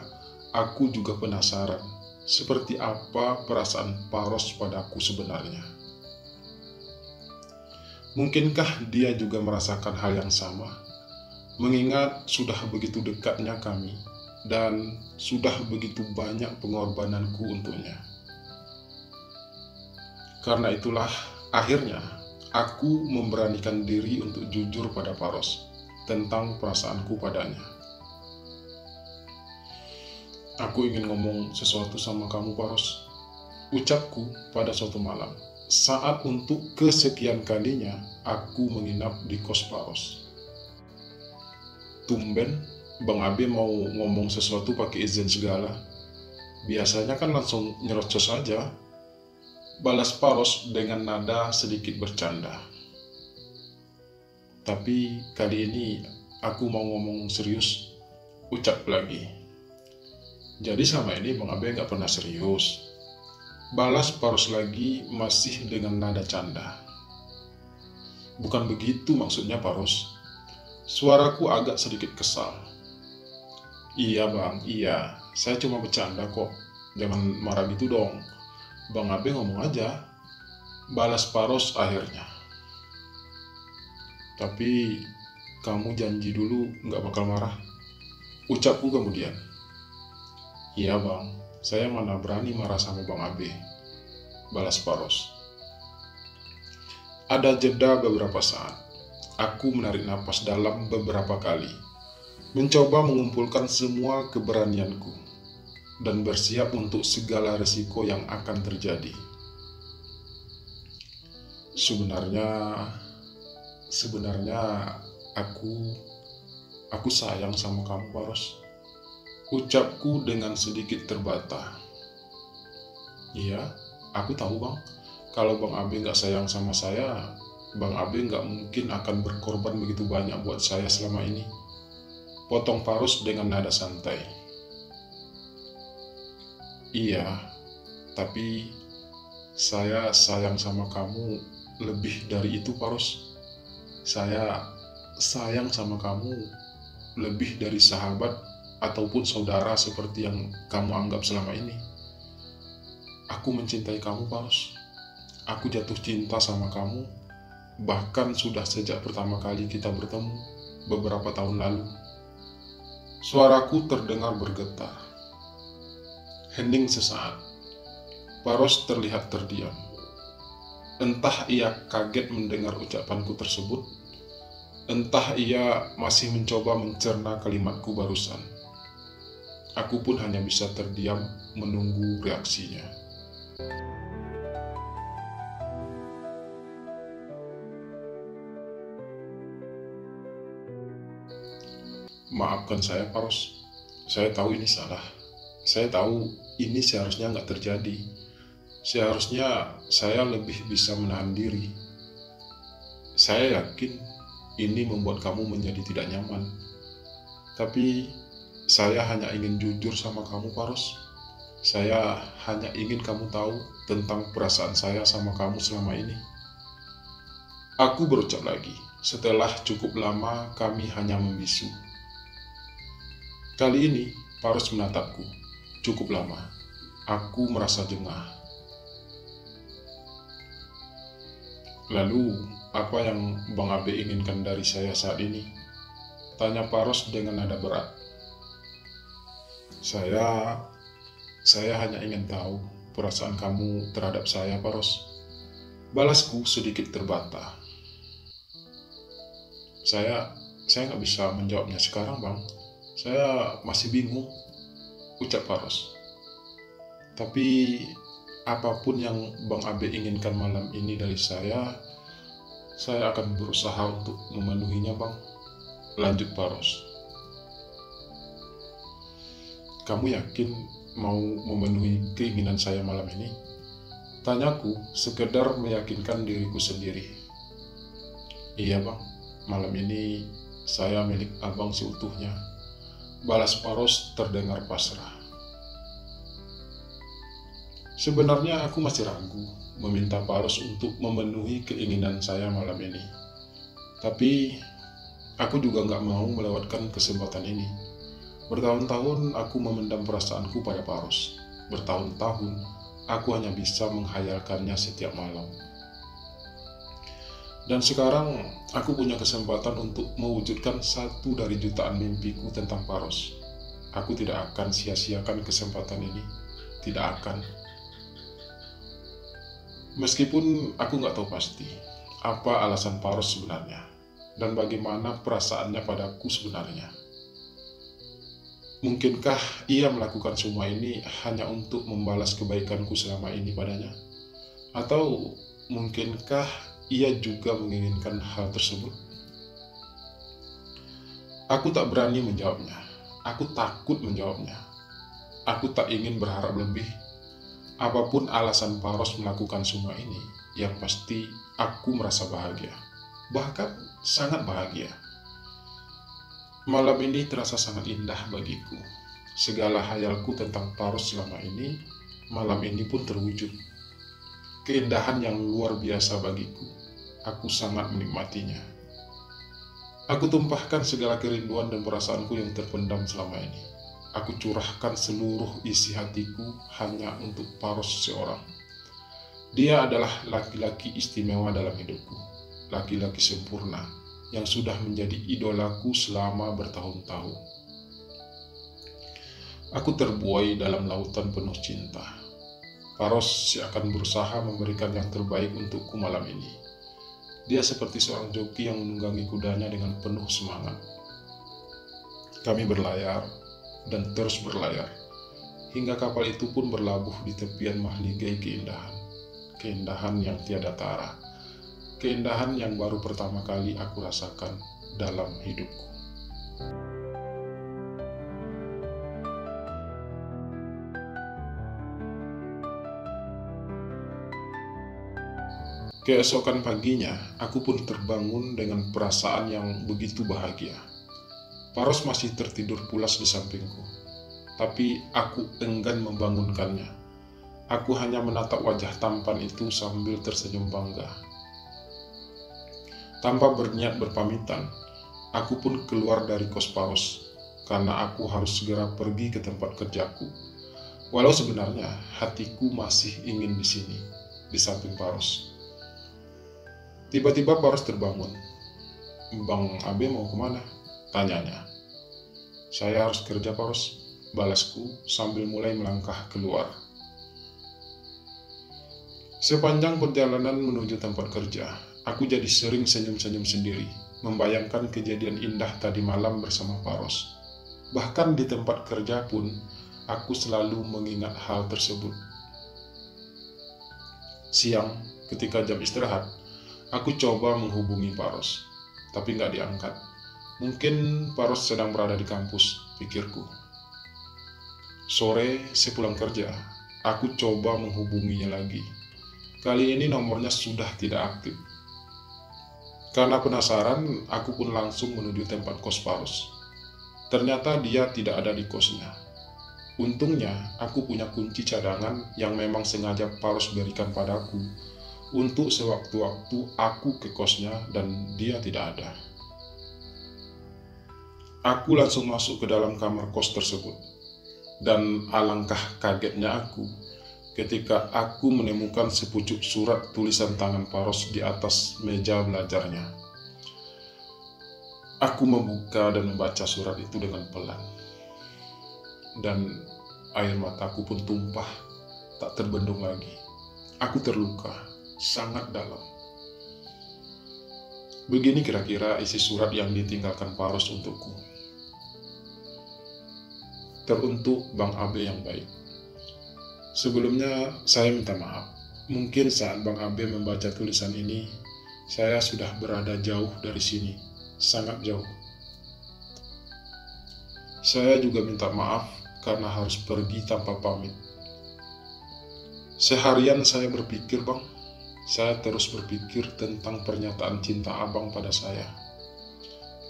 aku juga penasaran seperti apa perasaan Paros padaku sebenarnya. Mungkinkah dia juga merasakan hal yang sama? Mengingat sudah begitu dekatnya kami dan sudah begitu banyak pengorbananku untuknya. Karena itulah akhirnya aku memberanikan diri untuk jujur pada Paros tentang perasaanku padanya. Aku ingin ngomong sesuatu sama kamu, Paros. Ucapku pada suatu malam, saat untuk kesekian kalinya aku menginap di kos Paros. Tumben Bang Abe mau ngomong sesuatu pakai izin segala. Biasanya kan langsung nyerocos saja. Balas Paros dengan nada sedikit bercanda. Tapi kali ini aku mau ngomong serius. Ucap lagi. Jadi selama ini Bang Abe nggak pernah serius. Balas Paros lagi masih dengan nada canda. Bukan begitu maksudnya, Paros. Suaraku agak sedikit kesal. Iya bang, iya. Saya cuma bercanda kok. Jangan marah gitu dong. Bang Abe ngomong aja. Balas Paros akhirnya. Tapi kamu janji dulu nggak bakal marah. Ucapku kemudian. Iya bang, saya mana berani marah sama Bang Abe. Balas Paros. Ada jeda beberapa saat. Aku menarik napas dalam beberapa kali, mencoba mengumpulkan semua keberanianku, dan bersiap untuk segala resiko yang akan terjadi. Sebenarnya aku sayang sama kamu, Paros. Ucapku dengan sedikit terbata. Iya, aku tahu bang. Kalau Bang Abe nggak sayang sama saya, Bang Abe nggak mungkin akan berkorban begitu banyak buat saya selama ini. Potong Paros dengan nada santai. Iya, tapi saya sayang sama kamu lebih dari itu, Paros. Saya sayang sama kamu lebih dari sahabat ataupun saudara seperti yang kamu anggap selama ini. Aku mencintai kamu, Paros. Aku jatuh cinta sama kamu, bahkan sudah sejak pertama kali kita bertemu beberapa tahun lalu. Suaraku terdengar bergetar. Hening sesaat. Paros terlihat terdiam. Entah ia kaget mendengar ucapanku tersebut, entah ia masih mencoba mencerna kalimatku barusan. Aku pun hanya bisa terdiam menunggu reaksinya. Maafkan saya, Paros. Saya tahu ini salah. Saya tahu ini seharusnya nggak terjadi. Seharusnya saya lebih bisa menahan diri. Saya yakin ini membuat kamu menjadi tidak nyaman. Tapi saya hanya ingin jujur sama kamu, Paros. Saya hanya ingin kamu tahu tentang perasaan saya sama kamu selama ini. Aku berucap lagi. Setelah cukup lama kami hanya membisu. Kali ini Paros menatapku. Cukup lama. Aku merasa jengah. Lalu, apa yang Bang Abe inginkan dari saya saat ini? Tanya Paros dengan nada berat. Saya hanya ingin tahu perasaan kamu terhadap saya, Paros. Balasku sedikit terbata. Saya nggak bisa menjawabnya sekarang, Bang. Saya masih bingung, ucap Paros. Tapi apapun yang Bang Abe inginkan malam ini dari saya akan berusaha untuk memenuhinya, Bang. Lanjut Paros. Kamu yakin mau memenuhi keinginan saya malam ini? Tanyaku sekedar meyakinkan diriku sendiri. Iya, Bang. Malam ini saya milik Abang seutuhnya. Balas Paros terdengar pasrah. Sebenarnya aku masih ragu meminta Paros untuk memenuhi keinginan saya malam ini. Tapi aku juga nggak mau melewatkan kesempatan ini. Bertahun-tahun aku memendam perasaanku pada Paros. Bertahun-tahun aku hanya bisa menghayalkannya setiap malam. Dan sekarang aku punya kesempatan untuk mewujudkan satu dari jutaan mimpiku tentang Paros. Aku tidak akan sia-siakan kesempatan ini. Tidak akan. Meskipun aku nggak tahu pasti apa alasan Paros sebenarnya dan bagaimana perasaannya padaku sebenarnya. Mungkinkah ia melakukan semua ini hanya untuk membalas kebaikanku selama ini padanya? Atau mungkinkah ia juga menginginkan hal tersebut? Aku tak berani menjawabnya. Aku takut menjawabnya. Aku tak ingin berharap lebih. Apapun alasan Paros melakukan semua ini, yang pasti aku merasa bahagia. Bahkan sangat bahagia. Malam ini terasa sangat indah bagiku. Segala hayalku tentang Paros selama ini, malam ini pun terwujud. Keindahan yang luar biasa bagiku. aku sangat menikmatinya. Aku tumpahkan segala kerinduan dan perasaanku yang terpendam selama ini. Aku curahkan seluruh isi hatiku hanya untuk Paros seorang. Dia adalah laki-laki istimewa dalam hidupku, laki-laki sempurna yang sudah menjadi idolaku selama bertahun-tahun. Aku terbuai dalam lautan penuh cinta. Paros akan berusaha memberikan yang terbaik untukku malam ini. Dia seperti seorang joki yang menunggangi kudanya dengan penuh semangat. Kami berlayar dan terus berlayar, hingga kapal itu pun berlabuh di tepian mahligai keindahan. Keindahan yang tiada tara, keindahan yang baru pertama kali aku rasakan dalam hidupku. Keesokan paginya, aku pun terbangun dengan perasaan yang begitu bahagia. Paros masih tertidur pulas di sampingku, tapi aku enggan membangunkannya. Aku hanya menatap wajah tampan itu sambil tersenyum bangga. Tanpa berniat berpamitan, aku pun keluar dari kos Paros, karena aku harus segera pergi ke tempat kerjaku. Walau sebenarnya hatiku masih ingin di sini, di samping Paros. Tiba-tiba Paros terbangun. "Bang Abe mau kemana?" tanyanya. "Saya harus kerja, Paros," balasku sambil mulai melangkah keluar. Sepanjang perjalanan menuju tempat kerja, aku jadi sering senyum-senyum sendiri, membayangkan kejadian indah tadi malam bersama Paros. Bahkan di tempat kerja pun, aku selalu mengingat hal tersebut. Siang, ketika jam istirahat, aku coba menghubungi Paros, tapi nggak diangkat. Mungkin Paros sedang berada di kampus, pikirku. Sore, sepulang kerja, aku coba menghubunginya lagi. Kali ini nomornya sudah tidak aktif. Karena penasaran, aku pun langsung menuju tempat kos Paros. Ternyata dia tidak ada di kosnya. Untungnya, aku punya kunci cadangan yang memang sengaja Paros berikan padaku untuk sewaktu-waktu aku ke kosnya dan dia tidak ada. Aku langsung masuk ke dalam kamar kos tersebut. Dan alangkah kagetnya aku ketika aku menemukan sepucuk surat tulisan tangan Paros di atas meja belajarnya. Aku membuka dan membaca surat itu dengan pelan. Dan air mataku pun tumpah, tak terbendung lagi. Aku terluka sangat dalam. Begini kira-kira isi surat yang ditinggalkan Paros untukku. Teruntuk Bang Abe yang baik. Sebelumnya saya minta maaf. Mungkin saat Bang Abe membaca tulisan ini, saya sudah berada jauh dari sini, sangat jauh. Saya juga minta maaf karena harus pergi tanpa pamit. Seharian saya berpikir, Bang. Saya terus berpikir tentang pernyataan cinta Abang pada saya.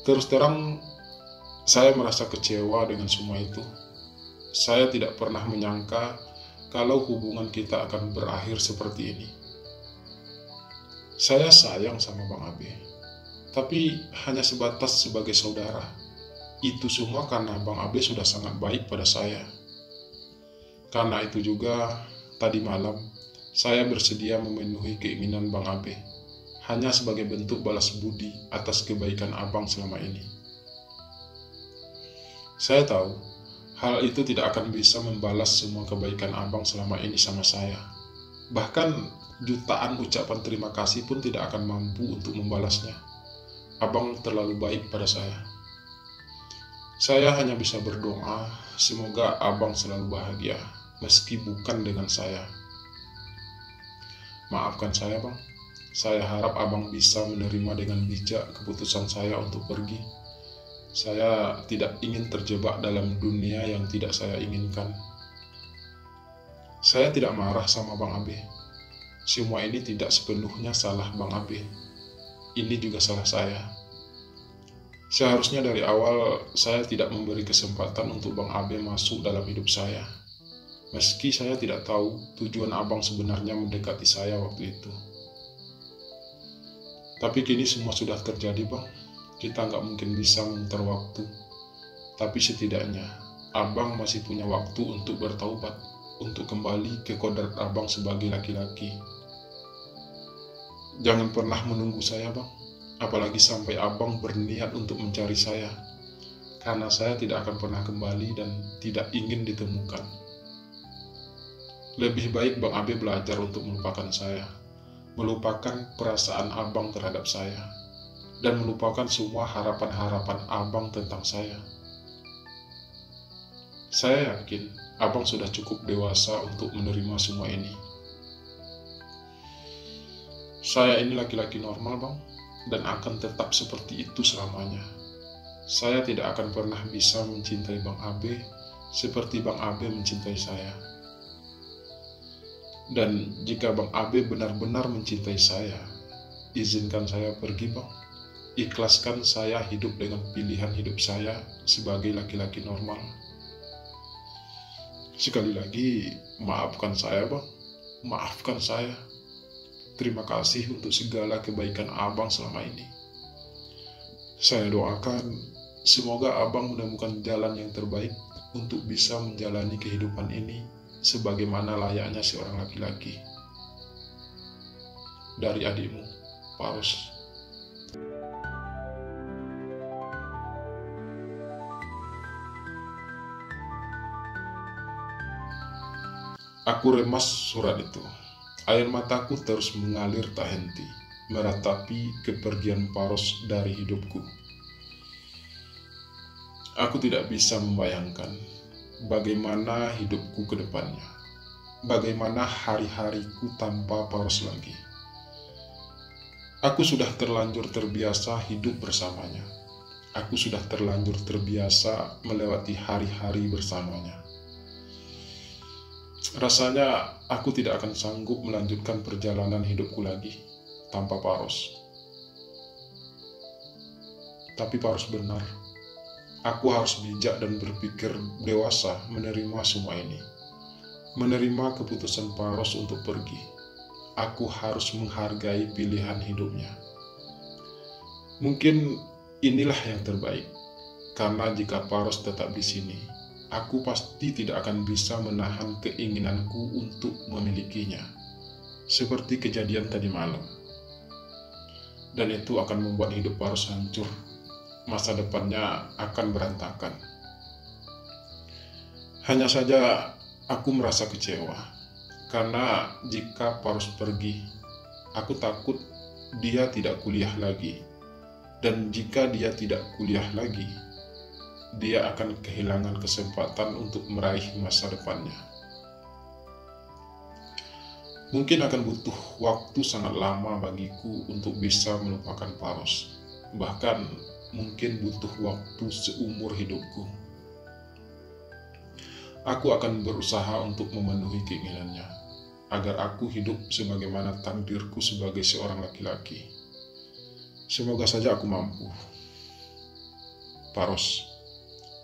Terus terang, saya merasa kecewa dengan semua itu. Saya tidak pernah menyangka kalau hubungan kita akan berakhir seperti ini. Saya sayang sama Bang Abe, tapi hanya sebatas sebagai saudara. Itu semua karena Bang Abe sudah sangat baik pada saya. Karena itu juga, tadi malam, saya bersedia memenuhi keinginan Bang Abe, hanya sebagai bentuk balas budi atas kebaikan Abang selama ini. Saya tahu, hal itu tidak akan bisa membalas semua kebaikan Abang selama ini sama saya. Bahkan, jutaan ucapan terima kasih pun tidak akan mampu untuk membalasnya. Abang terlalu baik pada saya. Saya hanya bisa berdoa, semoga Abang selalu bahagia, meski bukan dengan saya. Maafkan saya, Bang. Saya harap Abang bisa menerima dengan bijak keputusan saya untuk pergi. Saya tidak ingin terjebak dalam dunia yang tidak saya inginkan. Saya tidak marah sama Bang Abe. Semua ini tidak sepenuhnya salah Bang Abe. Ini juga salah saya. Seharusnya dari awal saya tidak memberi kesempatan untuk Bang Abe masuk dalam hidup saya. Meski saya tidak tahu tujuan Abang sebenarnya mendekati saya waktu itu. Tapi kini semua sudah terjadi, Bang. Kita nggak mungkin bisa memutar waktu. Tapi setidaknya, Abang masih punya waktu untuk bertaubat, untuk kembali ke kodrat Abang sebagai laki-laki. Jangan pernah menunggu saya, Bang. Apalagi sampai Abang berniat untuk mencari saya. Karena saya tidak akan pernah kembali dan tidak ingin ditemukan. Lebih baik Bang Abe belajar untuk melupakan saya, melupakan perasaan Abang terhadap saya, dan melupakan semua harapan-harapan Abang tentang saya. Saya yakin Abang sudah cukup dewasa untuk menerima semua ini. Saya ini laki-laki normal, Bang, dan akan tetap seperti itu selamanya. Saya tidak akan pernah bisa mencintai Bang Abe seperti Bang Abe mencintai saya. Dan jika Bang Abe benar-benar mencintai saya, izinkan saya pergi, Bang. Ikhlaskan saya hidup dengan pilihan hidup saya sebagai laki-laki normal. Sekali lagi, maafkan saya, Bang. Maafkan saya. Terima kasih untuk segala kebaikan Abang selama ini. Saya doakan semoga Abang menemukan jalan yang terbaik untuk bisa menjalani kehidupan ini sebagaimana layaknya seorang laki-laki. Dari adikmu, Paros. Aku remas surat itu. Air mataku terus mengalir tak henti, meratapi kepergian Paros dari hidupku. Aku tidak bisa membayangkan bagaimana hidupku ke depannya, bagaimana hari-hariku tanpa Paros lagi. Aku sudah terlanjur terbiasa hidup bersamanya. Aku sudah terlanjur terbiasa melewati hari-hari bersamanya. Rasanya aku tidak akan sanggup melanjutkan perjalanan hidupku lagi tanpa Paros. Tapi Paros benar. Aku harus bijak dan berpikir dewasa menerima semua ini. Menerima keputusan Paros untuk pergi. Aku harus menghargai pilihan hidupnya. Mungkin inilah yang terbaik. Karena jika Paros tetap di sini, aku pasti tidak akan bisa menahan keinginanku untuk memilikinya. Seperti kejadian tadi malam. Dan itu akan membuat hidup Paros hancur. Masa depannya akan berantakan. Hanya saja aku merasa kecewa. Karena jika Paros pergi, aku takut dia tidak kuliah lagi. Dan jika dia tidak kuliah lagi, dia akan kehilangan kesempatan untuk meraih masa depannya. Mungkin akan butuh waktu sangat lama bagiku untuk bisa melupakan Paros. Bahkan mungkin butuh waktu seumur hidupku. Aku akan berusaha untuk memenuhi keinginannya, agar aku hidup sebagaimana takdirku sebagai seorang laki-laki. Semoga saja aku mampu. Paros,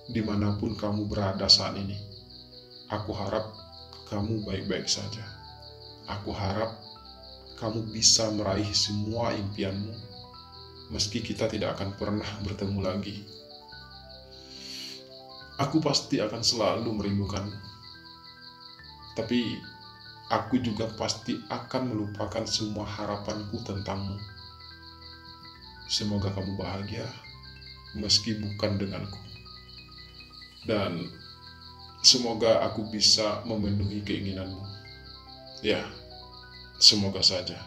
dimanapun kamu berada saat ini, aku harap kamu baik-baik saja. Aku harap kamu bisa meraih semua impianmu, meski kita tidak akan pernah bertemu lagi. Aku pasti akan selalu merindukanmu. Tapi aku juga pasti akan melupakan semua harapanku tentangmu. Semoga kamu bahagia, meski bukan denganku. Dan semoga aku bisa memenuhi keinginanmu. Ya, semoga saja.